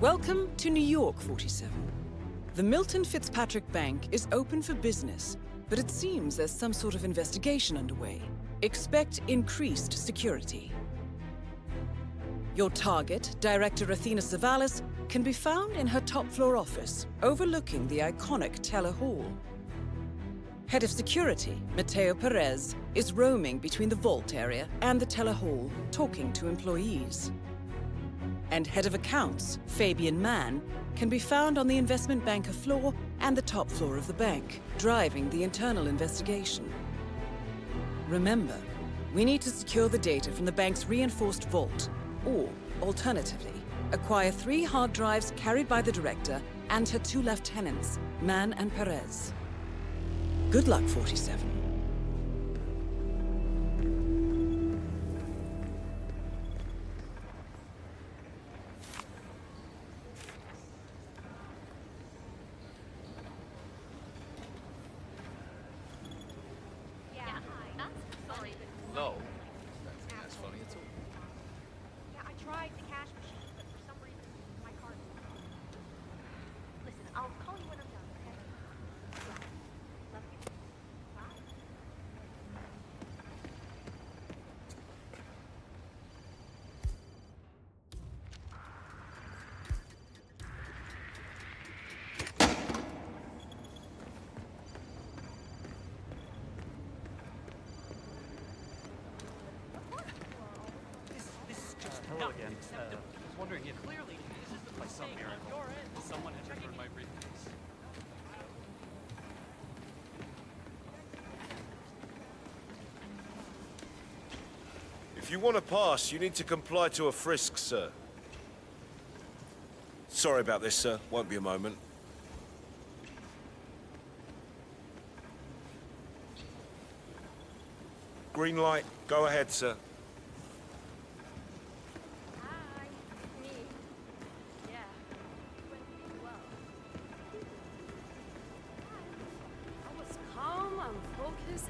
Welcome to New York, 47. The Milton Fitzpatrick Bank is open for business, but it seems there's some sort of investigation underway. Expect increased security. Your target, Director Athena Savalas, can be found in her top-floor office, overlooking the iconic Teller Hall. Head of Security, Mateo Perez, is roaming between the vault area and the Teller Hall, talking to employees. And Head of Accounts, Fabian Mann, can be found on the investment banker floor and the top floor of the bank, driving the internal investigation. Remember, we need to secure the data from the bank's reinforced vault, or, alternatively, acquire 3 hard drives carried by the director and her 2 lieutenants, Mann and Perez. Good luck, 47. No. That's funny at all. Yeah, I tried the cash machine, but for some reason, my card... Listen, I'll call you when I'm done, okay? Yeah. Love you. Bye. Hello again. I was wondering if clearly this is the by some miracle someone had returned my briefcase. If you want to pass, you need to comply to a frisk, sir. Sorry about this, sir. Won't be a moment. Green light. Go ahead, sir. Hi. Me. Yeah. Went pretty well. I was calm and focused.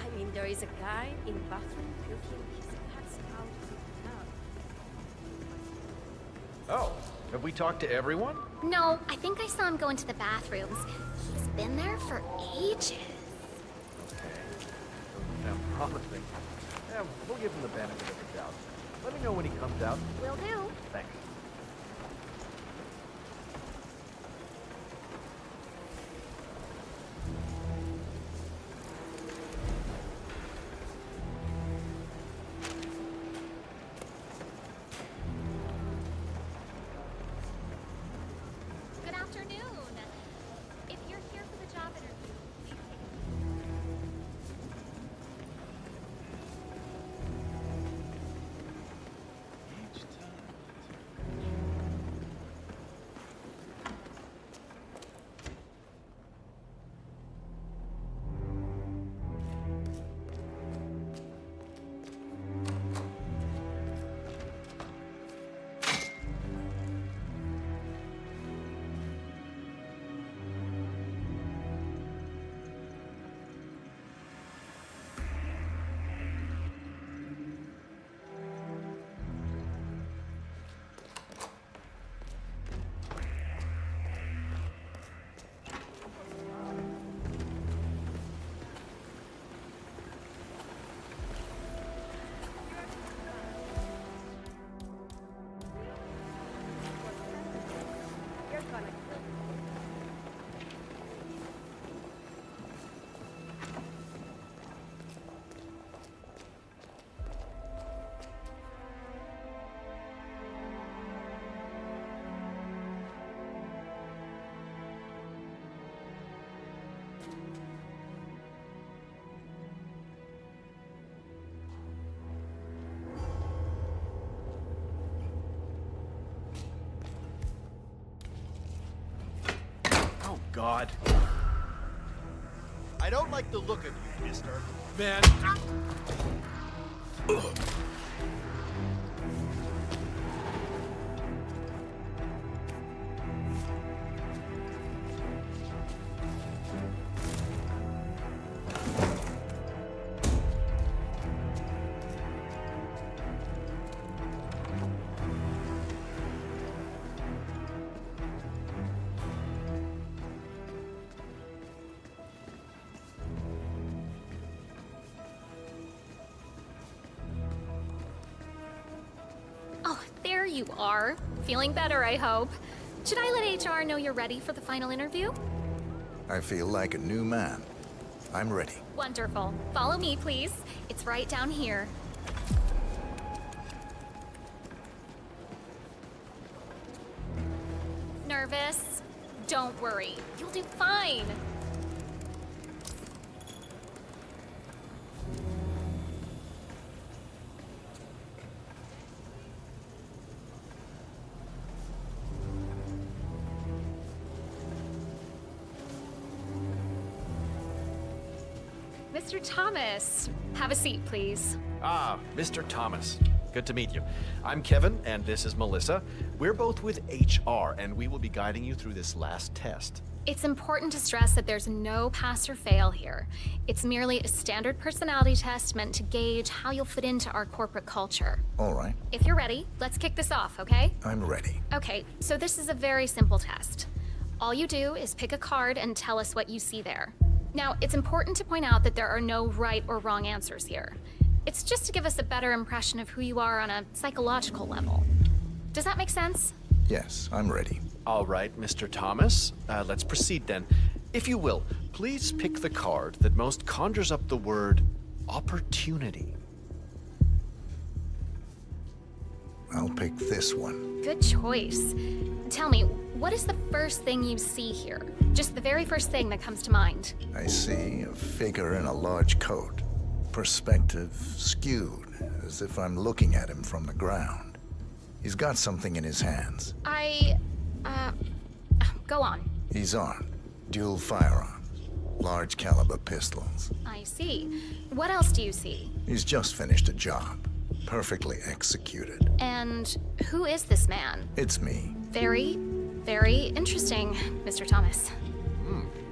I mean, there is a guy in the bathroom puking his guts out of the tub. Oh, have we talked to everyone? No, I think I saw him go into the bathrooms. He's been there for ages. Okay. Sounds promising. Yeah, we'll give him the benefit of the doubt. Let me know when he comes out. Will do. Thanks. Good afternoon. If you're here for the job interview, please take a Each time. You're gonna kill me. Oh, God. I don't like the look of you, mister. Man. you are. Feeling better, I hope. Should I let HR know you're ready for the final interview? I feel like a new man. I'm ready. Wonderful. Follow me, please. It's right down here. Nervous? Don't worry. You'll do fine. Mr. Thomas, have a seat, please. Ah, Mr. Thomas. Good to meet you. I'm Kevin, and this is Melissa. We're both with HR, and we will be guiding you through this last test. It's important to stress that there's no pass or fail here. It's merely a standard personality test meant to gauge how you'll fit into our corporate culture. All right, If you're ready, let's kick this off, okay? I'm ready. Okay, so this is a very simple test. All you do is pick a card and tell us what you see there. Now, it's important to point out that there are no right or wrong answers here. It's just to give us a better impression of who you are on a psychological level. Does that make sense? Yes, I'm ready. All right, Mr. Thomas. Let's proceed then. If you will, please pick the card that most conjures up the word opportunity. I'll pick this one. Good choice. Tell me, what is the first thing you see here? Just the very first thing that comes to mind. I see a figure in a large coat. Perspective skewed, as if I'm looking at him from the ground. He's got something in his hands. Go on. He's armed. Dual firearms. Large caliber pistols. I see. What else do you see? He's just finished a job. Perfectly executed. And who is this man? It's me. Very, very interesting, Mr. Thomas.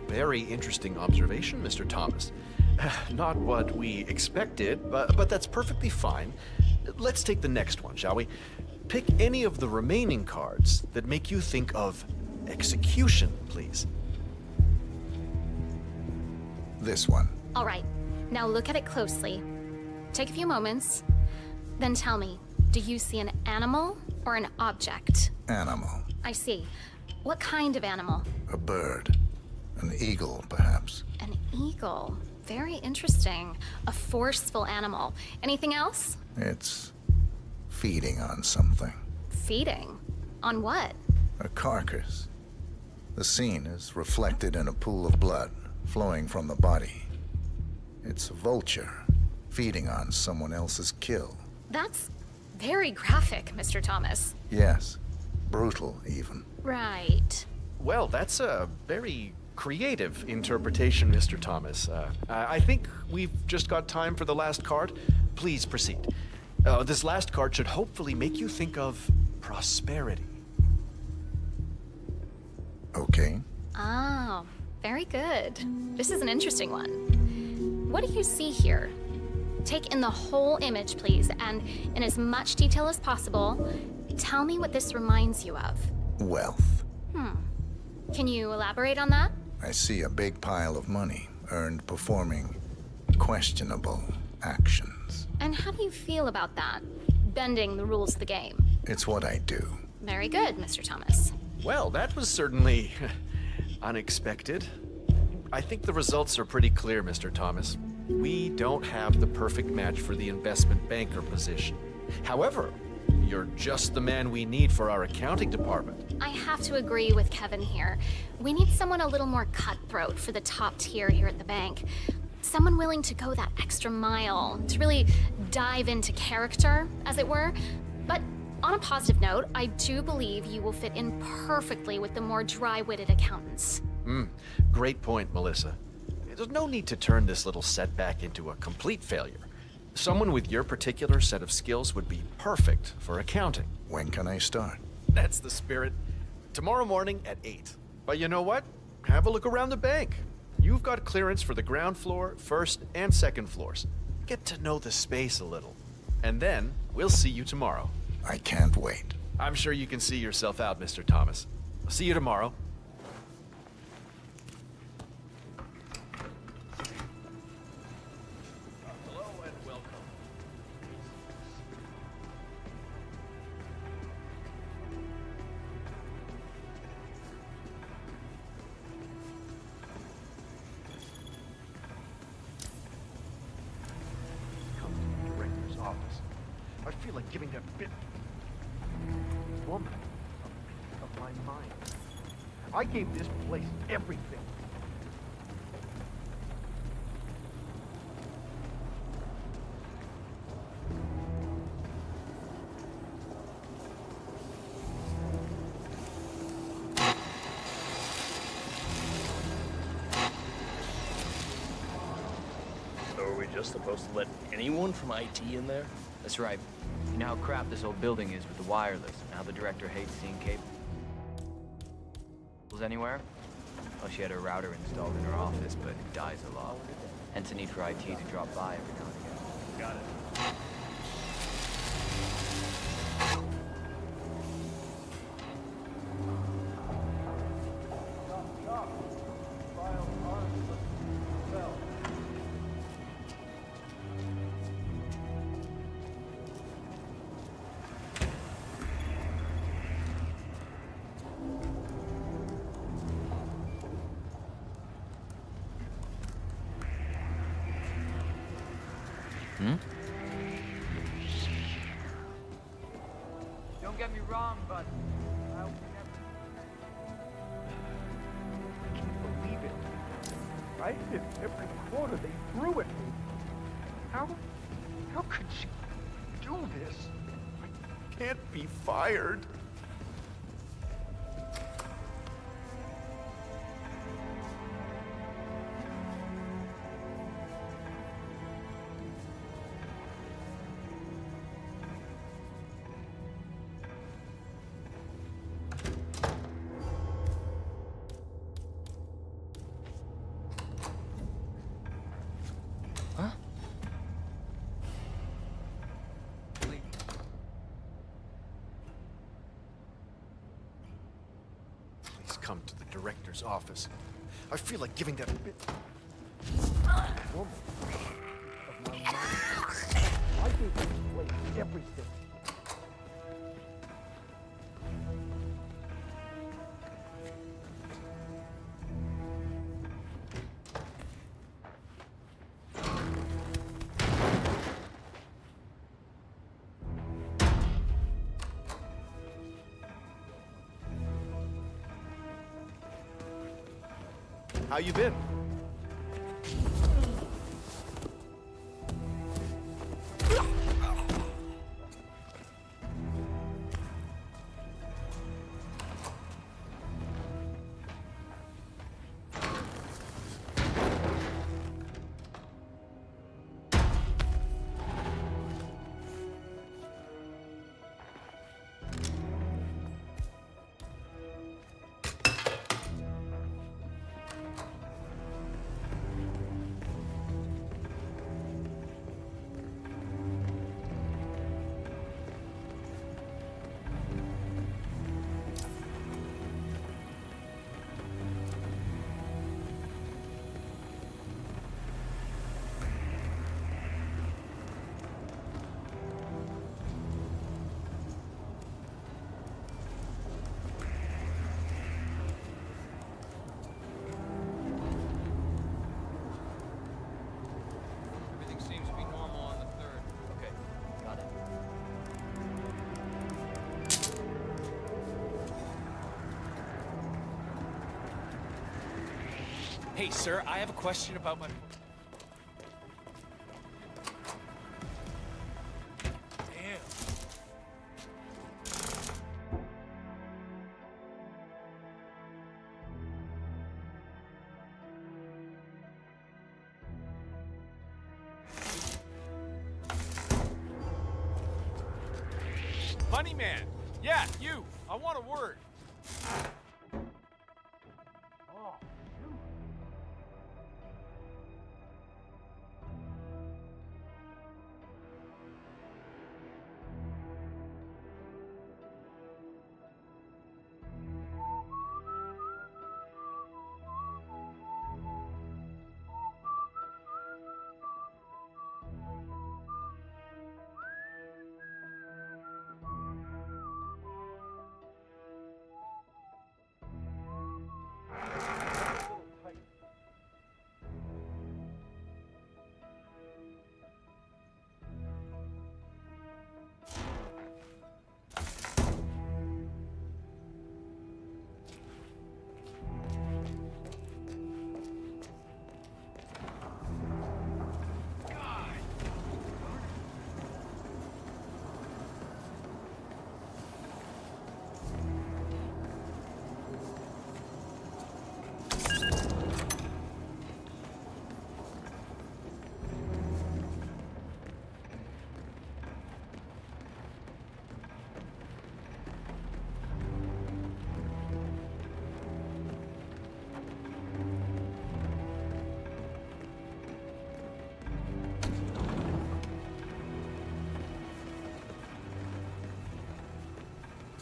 Very interesting observation, Mr. Thomas. Not what we expected, but that's perfectly fine. Let's take the next one, shall we? Pick any of the remaining cards that make you think of execution, please. This one. All right, now look at it closely. Take a few moments, then tell me, do you see an animal or an object? Animal. I see. What kind of animal? A bird. An eagle, perhaps. An eagle. Very interesting. A forceful animal. Anything else? It's feeding on something. Feeding? On what? A carcass. The scene is reflected in a pool of blood flowing from the body. It's a vulture feeding on someone else's kill. That's very graphic, Mr. Thomas. Yes, brutal even. Right. Well, that's a very creative interpretation, Mr. Thomas. I think we've just got time for the last card. Please proceed. This last card should hopefully make you think of prosperity. Okay. Oh, very good. This is an interesting one. What do you see here? Take in the whole image, please, and in as much detail as possible, tell me what this reminds you of. Wealth. Can you elaborate on that? I see a big pile of money earned performing questionable actions. And how do you feel about that? Bending the rules of the game. It's what I do. Very good, Mr. Thomas. Well, that was certainly unexpected. I think the results are pretty clear, Mr. Thomas. We don't have the perfect match for the investment banker position. However, you're just the man we need for our accounting department. I have to agree with Kevin here. We need someone a little more cutthroat for the top tier here at the bank. Someone willing to go that extra mile, to really dive into character, as it were. But on a positive note, I do believe you will fit in perfectly with the more dry-witted accountants. Great point, Melissa. There's no need to turn this little setback into a complete failure. Someone with your particular set of skills would be perfect for accounting. When can I start? That's the spirit. Tomorrow morning at 8. But you know what? Have a look around the bank. You've got clearance for the ground floor, first and second floors. Get to know the space a little. And then we'll see you tomorrow. I can't wait. I'm sure you can see yourself out, Mr. Thomas. See you tomorrow. Hello and welcome. office. I feel like giving that woman a piece of my mind. I gave this place everything. So are we just supposed to let anyone from IT in there? That's right. You know how crap this old building is with the wireless, and how the director hates seeing cables anywhere? Well, she had her router installed in her office, but it dies a lot. Hence the need for IT to drop by every now and again. Got it. Don't get me wrong, but I can't believe it. I hit every quarter they threw at me. How could she do this? I can't be fired. Come to the director's office. I feel like giving that woman of my mind. I gave this place everything. How you been? Everything seems to be normal on the 3rd. okay, got it. Hey, sir, I have a question about my... Damn. Money man! Yeah, you! I want a word!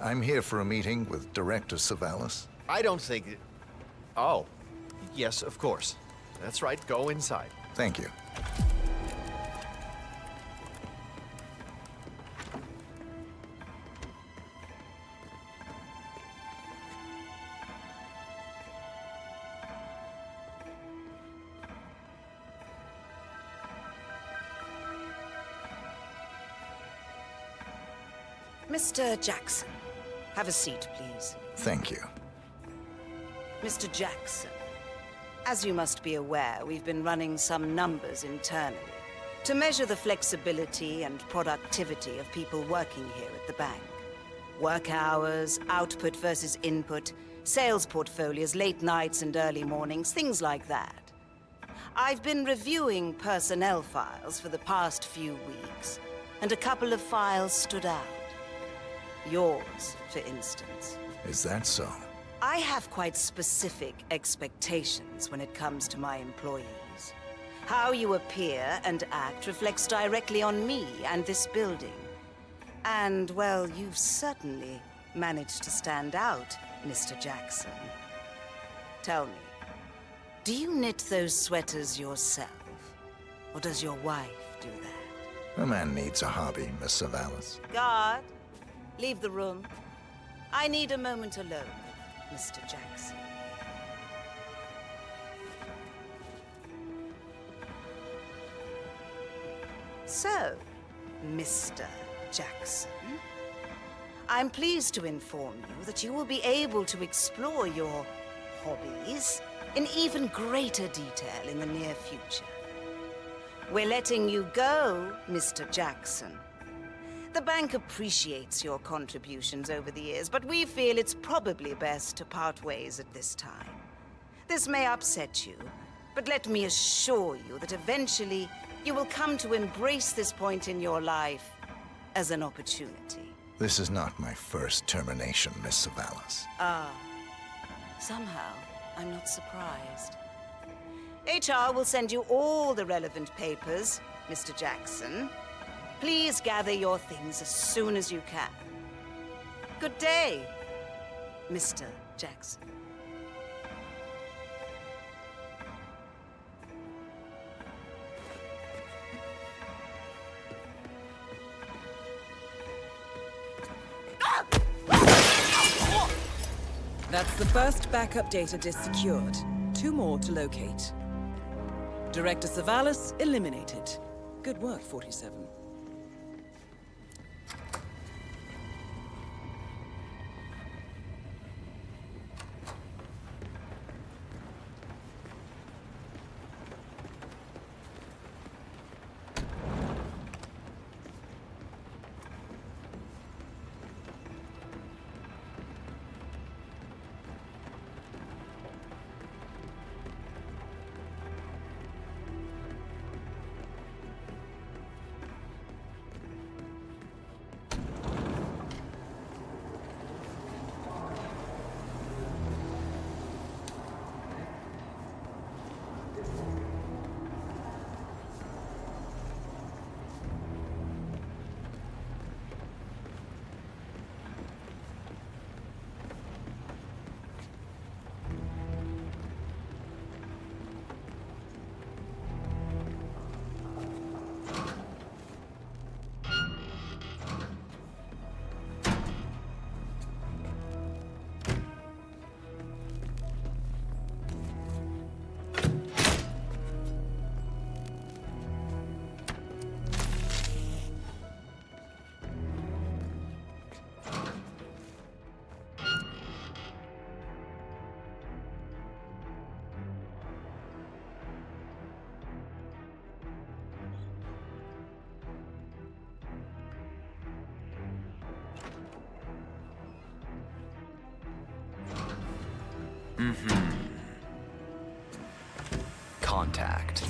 I'm here for a meeting with Director Savalas. I don't think... Oh, yes, of course. That's right, go inside. Thank you. Mr. Jackson, have a seat, please. Thank you. Mr. Jackson, as you must be aware, we've been running some numbers internally to measure the flexibility and productivity of people working here at the bank. Work hours, output versus input, sales portfolios, late nights and early mornings, things like that. I've been reviewing personnel files for the past few weeks, and a couple of files stood out. Yours, for instance. Is that so? I have quite specific expectations when it comes to my employees. How you appear and act reflects directly on me and this building. And, well, you've certainly managed to stand out, Mr. Jackson. Tell me, do you knit those sweaters yourself? Or does your wife do that? A man needs a hobby, Miss Savalas. Guard, leave the room. I need a moment alone, Mr. Jackson. So, Mr. Jackson, I'm pleased to inform you that you will be able to explore your hobbies in even greater detail in the near future. We're letting you go, Mr. Jackson. The bank appreciates your contributions over the years, but we feel it's probably best to part ways at this time. This may upset you, but let me assure you that eventually you will come to embrace this point in your life as an opportunity. This is not my first termination, Miss Savalas. Somehow, I'm not surprised. HR will send you all the relevant papers, Mr. Jackson. Please gather your things as soon as you can. Good day, Mr. Jackson. That's the first backup data disk secured. 2 more to locate. Director Savalas eliminated. Good work, 47. Contact.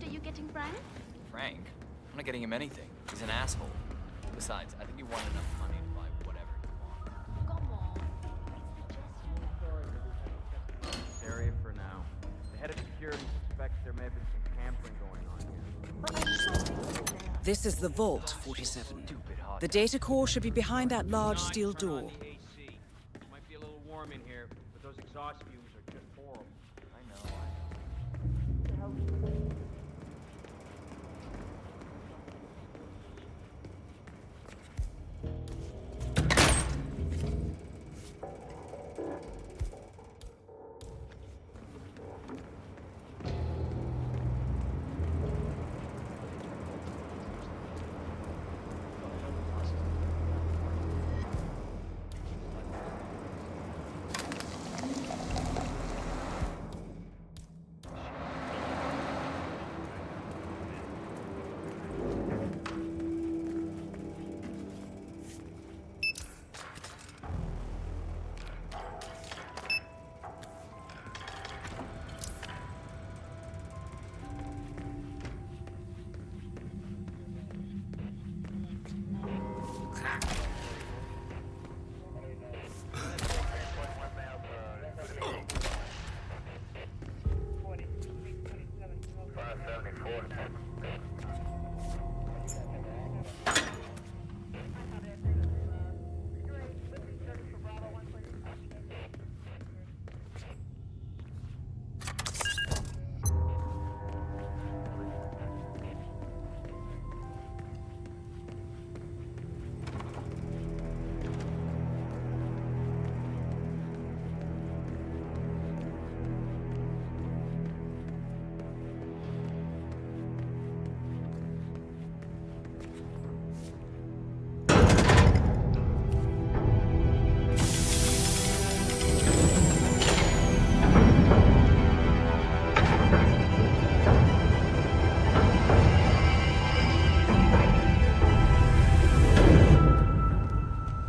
are you getting Frank? Frank? I'm not getting him anything. He's an asshole. Besides, I think he wanted enough money to buy whatever he wanted. Come on. This area for now. The head of security suspects there may have been some tampering going on here. This is the Vault, 47. Stupid hot. The data core should be behind that large steel Turn on door. the AC. Might be a little warm in here, but those exhaust fumes are just horrible. I know.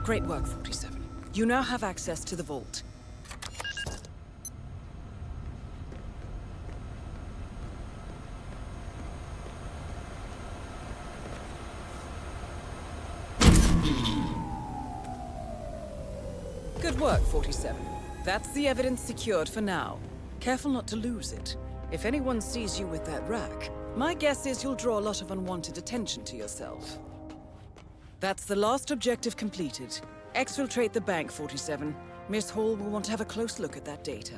Great work, 47. You now have access to the vault. Good work, 47. That's the evidence secured for now. Careful not to lose it. If anyone sees you with that rack, my guess is you'll draw a lot of unwanted attention to yourself. That's the last objective completed. Exfiltrate the bank, 47. Miss Hall will want to have a close look at that data.